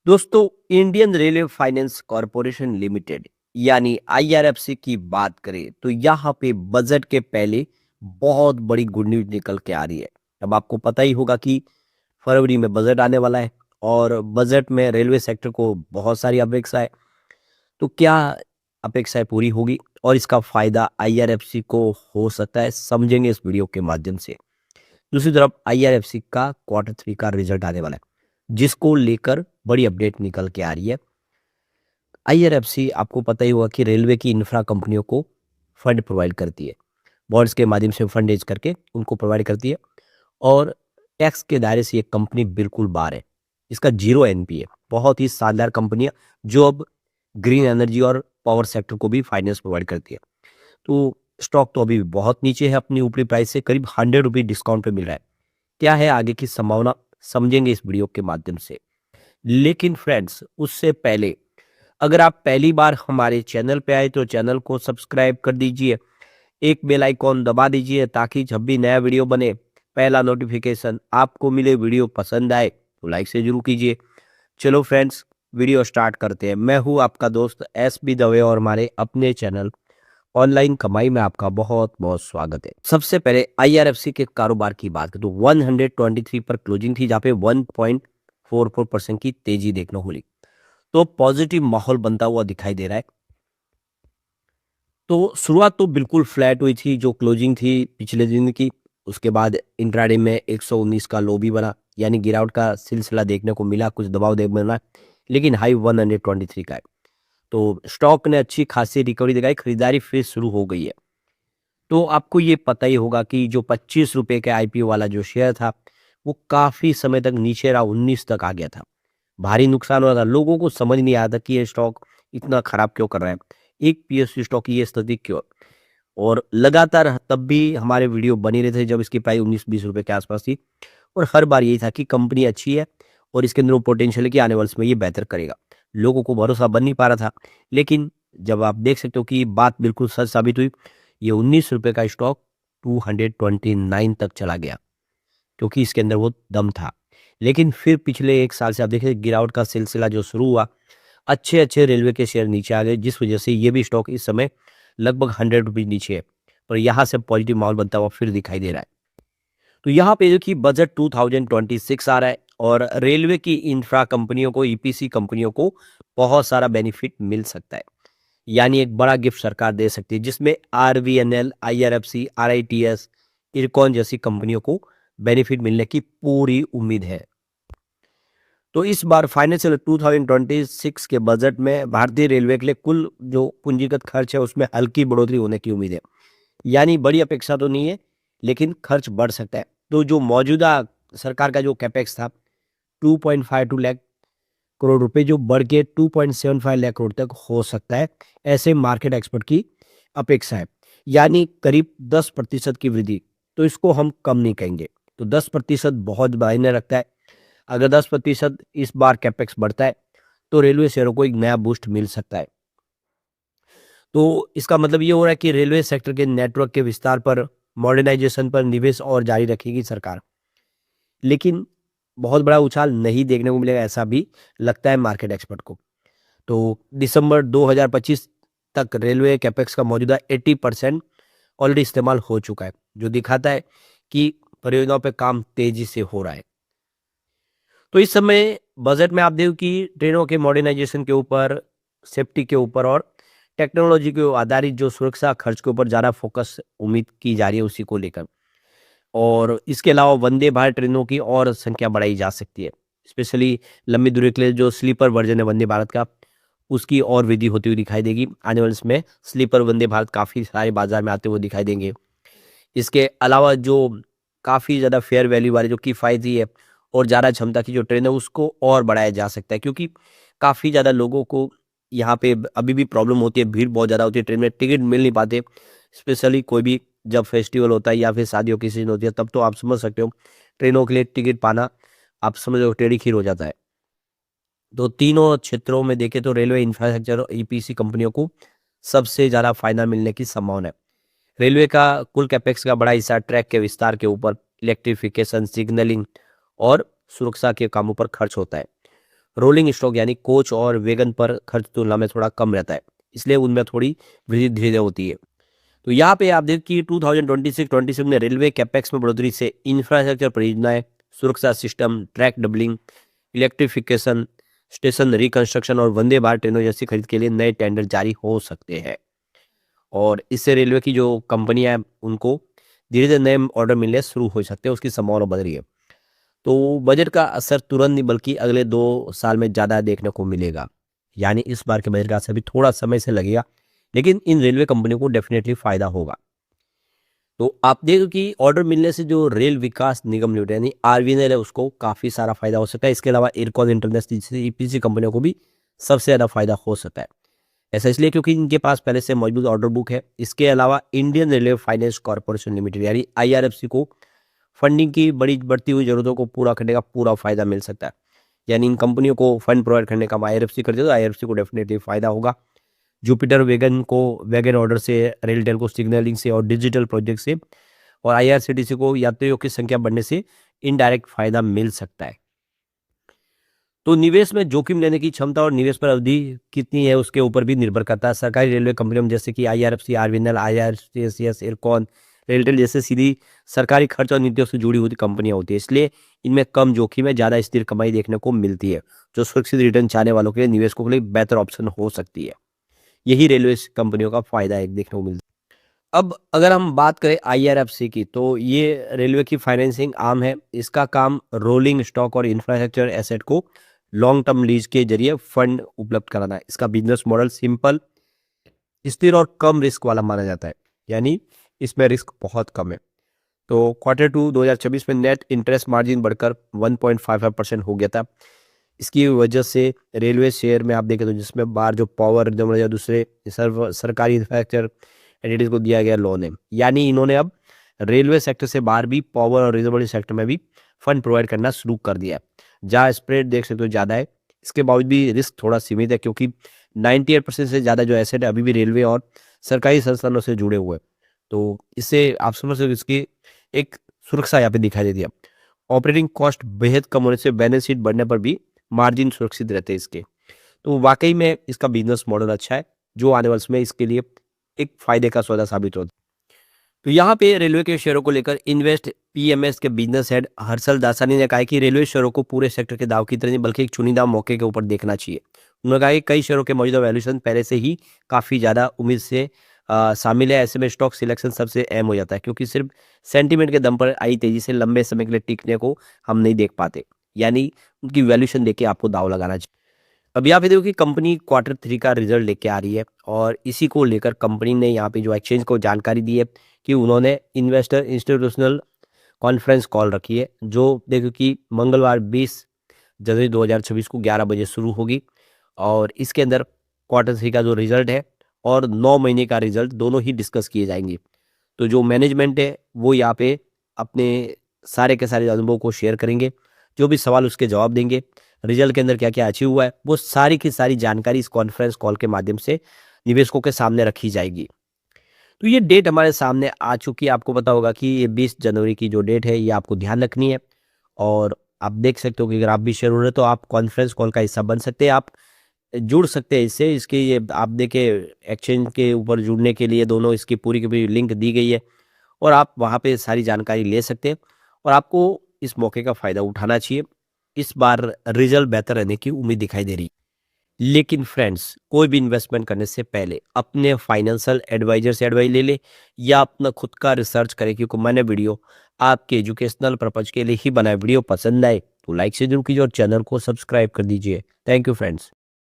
दोस्तों, Indian railway finance corporation limited यानी IRFC की बात करें तो यहाँ पे बजट के पहले बहुत बड़ी गुड न्यूज निकल के आ रही है। अब आपको पता ही होगा कि फरवरी में बजट आने वाला है और बजट में रेलवे सेक्टर को बहुत सारी अपेक्षा है। तो क्या अपेक्षाएं पूरी होगी और इसका फायदा आईआरएफसी को हो सकता है, समझेंगे इस वीडियो के माध्यम से। दूसरी तरफ आईआरएफसी का क्वार्टर 3 का रिजल्ट आने वाला है, जिसको लेकर बड़ी अपडेट निकल के आ रही है। आईआरएफसी आपको पता ही होगा कि रेलवे की इंफ्रा कंपनियों को फंड प्रोवाइड करती है। बॉन्ड्स के माध्यम से फंड रेज करके उनको प्रोवाइड करती है और टैक्स के दायरे से ये कंपनी बिल्कुल बाहर है। इसका जीरो एनपीए, बहुत ही शानदार कंपनी है जो अब ग्रीन एनर्जी और पावर सेक्टर को भी फाइनेंस प्रोवाइड करती है। तो स्टॉक तो अभी भी बहुत नीचे है, अपनी ऊपरी प्राइस से करीब 100 रुपये डिस्काउंट पे मिल रहा है। क्या है आगे की संभावना, समझेंगे इस वीडियो के माध्यम से। लेकिन फ्रेंड्स, उससे पहले अगर आप पहली बार हमारे चैनल पे आए तो चैनल को सब्सक्राइब कर दीजिए, एक बेल आइकॉन दबा दीजिए ताकि जब भी नया वीडियो बने पहला नोटिफिकेशन आपको मिले। वीडियो पसंद आए तो लाइक से जरूर कीजिए। चलो फ्रेंड्स, वीडियो स्टार्ट करते हैं। मैं हूं आपका दोस्त एस बी दवे और हमारे अपने चैनल ऑनलाइन कमाई में आपका बहुत बहुत स्वागत है। सबसे पहले आईआरएफसी के कारोबार की बात करें तो 123 पर क्लोजिंग थी, जहां पे 1.44% की तेजी देखने को मिली। तो पॉजिटिव माहौल बनता हुआ दिखाई दे रहा है। तो शुरुआत तो बिल्कुल फ्लैट हुई थी, जो क्लोजिंग थी पिछले दिन की। उसके बाद इंट्राडे में 119 का लो भी बना, यानी गिरावट का सिलसिला देखने को मिला, कुछ दबाव देख बना, लेकिन हाई 123 का है। तो स्टॉक ने अच्छी खासी रिकवरी दिखाई, खरीदारी फिर शुरू हो गई है। तो आपको ये पता ही होगा कि जो 25 रुपए के आईपीओ वाला जो शेयर था, वो काफी समय तक नीचे रहा, 19 तक आ गया था। भारी नुकसान हो रहा था, लोगों को समझ नहीं आया था कि ये स्टॉक इतना खराब क्यों कर रहा है, एक पीएसयू स्टॉक की ये स्थिति क्यों। और लगातार तब भी हमारे वीडियो बनी रहे थे जब इसकी प्राइस 19-20 रुपए के आसपास थी, और हर बार यही था कि कंपनी अच्छी है और इसके अंदर वो पोटेंशियल है कि आने वाले समय ये बेहतर करेगा। लोगों को भरोसा बन नहीं पा रहा था, लेकिन जब आप देख सकते हो कि बात बिल्कुल सच साबित हुई, ये 19 रुपए का स्टॉक 229 तक चला गया, क्योंकि इसके अंदर वो दम था। लेकिन फिर पिछले 1 साल से आप देखिए गिरावट का सिलसिला जो शुरू हुआ, अच्छे-अच्छे रेलवे के शेयर नीचे आ गए, जिस वजह से ये भी स्टॉक इस समय लगभग 100 रुपए नीचे है। और यहाँ से पॉजिटिव माहौल बनता हुआ फिर दिखाई दे रहा है। तो यहाँ पे देखिए बजट 2026 आ रहा है और रेलवे की इंफ्रा कंपनियों को, ईपीसी कंपनियों को बहुत सारा बेनिफिट मिल सकता है। यानी एक बड़ा गिफ्ट सरकार दे सकती है, जिसमें आरवीएनएल, आईआरएफसी, आरआईटीएस, इरकॉन जैसी कंपनियों को बेनिफिट मिलने की पूरी उम्मीद है। तो इस बार फाइनेंशियल 2026 के बजट में भारतीय रेलवे के लिए कुल जो पूंजीगत खर्च है उसमें हल्की बढ़ोतरी होने की उम्मीद है। यानी बड़ी अपेक्षा तो नहीं है, लेकिन खर्च बढ़ सकता है। तो जो मौजूदा सरकार का जो कैपेक्स था 2.52 लाख करोड़ रुपए, जो बढ़ के 2.75 लाख करोड़ तक हो सकता है, ऐसे मार्केट एक्सपर्ट की अपेक्षा है। यानी करीब 10% की वृद्धि। तो इसको हम कम नहीं कहेंगे। तो 10% बहुत मायने रखता है। अगर 10% इस बार कैपेक्स बढ़ता है तो रेलवे शेयरों को एक नया बूस्ट मिल सकता है। तो इसका मतलब ये हो रहा है कि रेलवे सेक्टर के नेटवर्क के विस्तार पर, मॉडर्नाइजेशन पर निवेश और जारी रखेगी सरकार। लेकिन बहुत बड़ा उछाल नहीं देखने को मिलेगा, ऐसा भी लगता है मार्केट एक्सपर्ट को। तो दिसंबर 2025 तक रेलवे कैपेक्स का मौजूदा 80% ऑलरेडी इस्तेमाल हो चुका है, जो दिखाता है कि परियोजनाओं पे काम तेजी से हो रहा है। तो इस समय बजट में आप देखो कि ट्रेनों के मॉडर्नाइजेशन के ऊपर, सेफ्टी के ऊपर और टेक्नोलॉजी के आधारित जो सुरक्षा खर्च के ऊपर ज़्यादा फोकस उम्मीद की जा रही है, उसी को लेकर। और इसके अलावा वंदे भारत ट्रेनों की और संख्या बढ़ाई जा सकती है, स्पेशली लंबी दूरी के लिए जो स्लीपर वर्जन है वंदे भारत का, उसकी और वृद्धि होती हुई दिखाई देगी। आने वाले समय स्लीपर वंदे भारत काफ़ी सारे बाजार में आते हुए दिखाई देंगे। इसके अलावा जो काफ़ी ज़्यादा फेयर वैल्यू वाली जो किफ़ायती है और ज़्यादा क्षमता की जो ट्रेन है उसको और बढ़ाया जा सकता है, क्योंकि काफ़ी ज़्यादा लोगों को यहाँ पे अभी भी प्रॉब्लम होती है, भीड़ बहुत ज़्यादा होती है, ट्रेन में टिकट मिल नहीं पाते। स्पेशली कोई भी जब फेस्टिवल होता है या फिर शादियों की सीजन होती है, तब तो आप समझ सकते हो ट्रेनों के लिए टिकट पाना, आप समझ लो टेढ़ी खीर हो जाता है। तो तीनों क्षेत्रों में देखें तो रेलवे इंफ्रास्ट्रक्चर और ईपीसी कंपनियों को सबसे ज़्यादा फायदा मिलने की संभावना है। रेलवे का कुल कैपेक्स का बड़ा हिस्सा ट्रैक के विस्तार के ऊपर, इलेक्ट्रिफिकेशन, सिग्नलिंग और सुरक्षा के कामों पर खर्च होता है। रोलिंग स्टॉक यानी कोच और वैगन पर खर्च तुलना में थोड़ा कम रहता है, इसलिए उनमें थोड़ी वृद्धि धीरे धीरे होती है। तो यहाँ पे आप देखिए कि 2026-26 में रेलवे कैपेक्स में बढ़ोतरी से इंफ्रास्ट्रक्चर परियोजनाएं, सुरक्षा system, track doubling, electrification, station reconstruction और वंदे भारत ट्रेनों जैसी खरीद के लिए नए टेंडर जारी हो सकते हैं। और इससे रेलवे की जो कंपनियां हैं उनको धीरे धीरे नए ऑर्डर मिलने शुरू हो सकते हैं, उसकी संभावना बढ़ रही है। तो बजट का असर तुरंत नहीं बल्कि अगले 2 साल में ज़्यादा देखने को मिलेगा। यानी इस बार के बजट का असर भी थोड़ा समय से लगेगा, लेकिन इन रेलवे कंपनियों को डेफिनेटली फायदा होगा। तो आप देखो कि ऑर्डर मिलने से जो रेल विकास निगम लिमिटेड यानी आरवीएनएल है उसको काफ़ी सारा फायदा हो सकता है। इसके अलावा इरकॉन इंटरनेशनल जैसी ईपीसी कंपनियों को भी सबसे ज़्यादा फायदा हो सकता है। ऐसा इसलिए क्योंकि इनके पास पहले से मौजूद ऑर्डर बुक है। इसके अलावा Indian railway finance corporation limited यानी आईआरएफसी को फंडिंग की बड़ी बढ़ती हुई जरूरतों को पूरा करने का पूरा फायदा मिल सकता है। यानी इन कंपनियों को फंड प्रोवाइड करने का आईआरएफसी करते तो आईआरएफसी को डेफिनेटली फायदा होगा। जुपिटर वैगन को वैगन ऑर्डर से, रेलटेल को सिग्नलिंग से और डिजिटल प्रोजेक्ट से, और आईआरसीटीसी को यात्रियों की संख्या बढ़ने से इनडायरेक्ट फायदा मिल सकता है। तो निवेश में जोखिम लेने की क्षमता और निवेश पर अवधि कितनी है उसके ऊपर भी निर्भर करता है। सरकारी रेलवे कंपनियों में जैसे कि IRFC, RVNL, IRCTC, IRCON, RailTel जैसे सीधी सरकारी खर्च और नीतियों से जुड़ी हुई कंपनियां होती है, इसलिए इनमें कम जोखिम है, ज़्यादा स्थिर कमाई देखने को मिलती है, जो सुरक्षित रिटर्न चाहने वालों के लिए, निवेशकों के लिए बेहतर ऑप्शन हो सकती है। यही रेलवे कंपनियों का फायदा एक देखने को मिलता है। अब अगर हम बात करें आईआरएफसी की, तो ये रेलवे की फाइनेंसिंग आर्म है। इसका काम रोलिंग स्टॉक और इंफ्रास्ट्रक्चर एसेट को लॉन्ग टर्म लीज के जरिए फंड उपलब्ध कराना है। इसका बिजनेस मॉडल सिंपल, स्थिर और कम रिस्क वाला माना जाता है, यानी इसमें रिस्क बहुत कम है। तो Q2 2026 में नेट इंटरेस्ट मार्जिन बढ़कर 1.55% हो गया था। इसकी वजह से रेलवे शेयर में आप देखें तो जिसमें बाहर जो पावर निगम या दूसरे सरकारी इंफ्रास्ट्रक्चर एंटिटीज को दिया गया लोन है, यानी इन्होंने अब रेलवे सेक्टर से बाहर भी पावर और रिजर्वरी सेक्टर में भी फंड प्रोवाइड करना शुरू कर दिया है, जहाँ स्प्रेड देख सकते हो ज़्यादा है। इसके बावजूद भी रिस्क थोड़ा सीमित है, क्योंकि 98% से ज़्यादा जो एसेट है अभी भी रेलवे और सरकारी संस्थानों से जुड़े हुए हैं। तो इससे आप समझ सकते हो इसकी एक सुरक्षा यहाँ पे दिखाई देती है। ऑपरेटिंग कॉस्ट बेहद कम होने से बैलेंस शीट बढ़ने पर भी मार्जिन सुरक्षित रहते हैं इसके। तो वाकई में इसका बिजनेस मॉडल अच्छा है, जो आने वाले समय इसके लिए एक फायदे का सौदा साबित होता है। तो यहाँ पे रेलवे के शेयरों को लेकर इन्वेस्ट पीएमएस के बिजनेस हेड हर्षल दासानी ने कहा है कि रेलवे शेयरों को पूरे सेक्टर के दाव की तरह नहीं बल्कि एक चुनिंदा मौके के ऊपर देखना चाहिए। उन्होंने कहा कि कई शेयरों के मौजूदा वैल्यूएशन पहले से ही काफ़ी ज़्यादा उम्मीद से शामिल है। ऐसे में स्टॉक सिलेक्शन सबसे अहम हो जाता है, क्योंकि सिर्फ सेंटीमेंट के दम पर आई तेजी से लंबे समय के लिए टिकने को हम नहीं देख पाते, यानी उनकी वैल्यूएशन देख के आपको दाव लगाना चाहिए। अभी आप ये देखो कि कंपनी Q3 का रिजल्ट लेके आ रही है, और इसी को लेकर कंपनी ने यहाँ पे जो एक्सचेंज को जानकारी दी है कि उन्होंने इन्वेस्टर इंस्टीट्यूशनल कॉन्फ्रेंस कॉल रखी है, जो देखो कि मंगलवार 20 जनवरी 2026 को 11 बजे शुरू होगी। और इसके अंदर Q3 का जो रिजल्ट है और 9 महीने का रिजल्ट दोनों ही डिस्कस किए जाएंगे। तो जो मैनेजमेंट है वो यहाँ पे अपने सारे के सारे अनुभव को शेयर करेंगे, जो भी सवाल उसके जवाब देंगे, रिजल्ट के अंदर क्या क्या अचीव हुआ है वो सारी की सारी जानकारी इस कॉन्फ्रेंस कॉल के माध्यम से निवेशकों के सामने रखी जाएगी। तो ये डेट हमारे सामने आ चुकी है। आपको पता होगा कि ये 20 जनवरी की जो डेट है ये आपको ध्यान रखनी है, और आप देख सकते हो कि अगर आप भी शेयर हो रहे हो तो आप कॉन्फ्रेंस कॉल का हिस्सा बन सकते हैं, आप जुड़ सकते हैं इससे। इसके ये आप देखें एक्सचेंज के ऊपर जुड़ने के लिए दोनों इसकी पूरी की पूरी लिंक दी गई है, और आप वहाँ पे सारी जानकारी ले सकते हैं, और आपको इस मौके का फ़ायदा उठाना चाहिए। इस बार रिजल्ट बेहतर रहने की उम्मीद दिखाई दे रही है। लेकिन फ्रेंड्स, कोई भी इन्वेस्टमेंट करने से पहले अपने फाइनेंशियल एडवाइजर से एडवाइस ले ले, या अपना खुद का रिसर्च करें, क्योंकि मैंने वीडियो आपके एजुकेशनल पर्पज के लिए ही बनाया। वीडियो पसंद आए तो लाइक से जरूर कीजिए और चैनल को सब्सक्राइब कर दीजिए। Thank you friends.